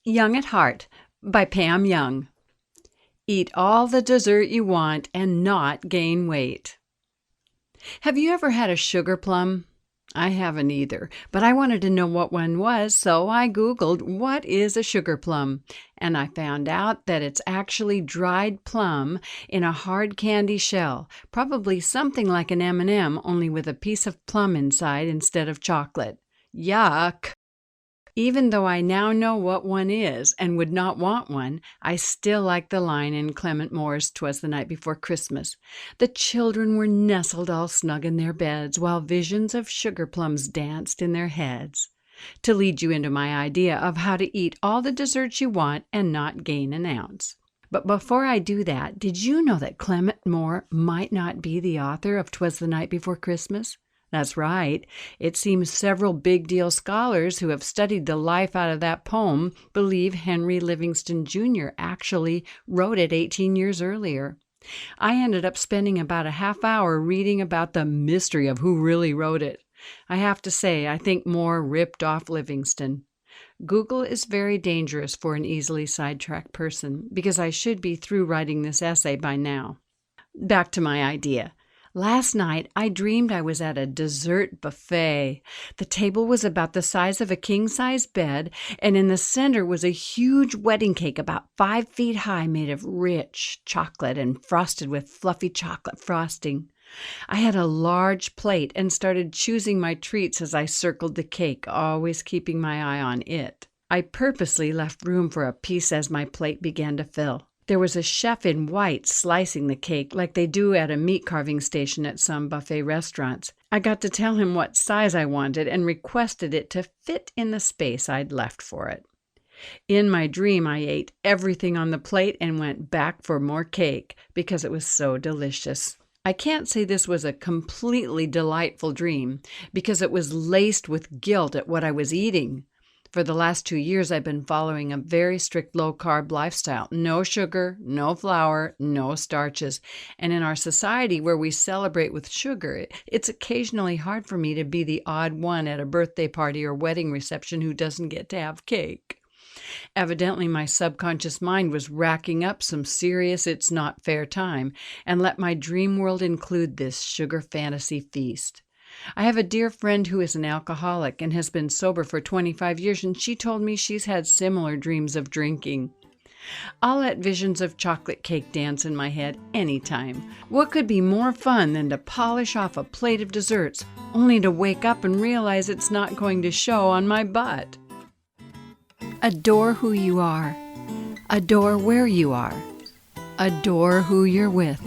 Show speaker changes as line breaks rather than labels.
Young at Heart by Pam Young. Eat all the dessert you want and not gain weight. Have you ever had a sugar plum? I haven't either, but I wanted to know what one was, so I Googled what is a sugar plum, and I found out that it's actually dried plum in a hard candy shell, probably something like an M&M, only with a piece of plum inside instead of chocolate. Yuck! Even though I now know what one is and would not want one, I still like the line in Clement Moore's "'Twas the Night Before Christmas." The children were nestled all snug in their beds, while visions of sugar plums danced in their heads. To lead you into my idea of how to eat all the desserts you want and not gain an ounce. But before I do that, did you know that Clement Moore might not be the author of "'Twas the Night Before Christmas"? That's right. It seems several big-deal scholars who have studied the life out of that poem believe Henry Livingston Jr. actually wrote it 18 years earlier. I ended up spending about a half hour reading about the mystery of who really wrote it. I have to say, I think Moore ripped off Livingston. Google is very dangerous for an easily sidetracked person, because I should be through writing this essay by now. Back to my idea. Last night, I dreamed I was at a dessert buffet. The table was about the size of a king-size bed, and in the center was a huge wedding cake about 5 feet high made of rich chocolate and frosted with fluffy chocolate frosting. I had a large plate and started choosing my treats as I circled the cake, always keeping my eye on it. I purposely left room for a piece as my plate began to fill. There was a chef in white slicing the cake like they do at a meat carving station at some buffet restaurants. I got to tell him what size I wanted and requested it to fit in the space I'd left for it. In my dream, I ate everything on the plate and went back for more cake because it was so delicious. I can't say this was a completely delightful dream because it was laced with guilt at what I was eating. For the last 2 years, I've been following a very strict low-carb lifestyle. No sugar, no flour, no starches. And in our society where we celebrate with sugar, it's occasionally hard for me to be the odd one at a birthday party or wedding reception who doesn't get to have cake. Evidently, my subconscious mind was racking up some serious "it's not fair" time and let my dream world include this sugar fantasy feast. I have a dear friend who is an alcoholic and has been sober for 25 years, and she told me she's had similar dreams of drinking. I'll let visions of chocolate cake dance in my head anytime. What could be more fun than to polish off a plate of desserts, only to wake up and realize it's not going to show on my butt? Adore who you are. Adore where you are. Adore who you're with.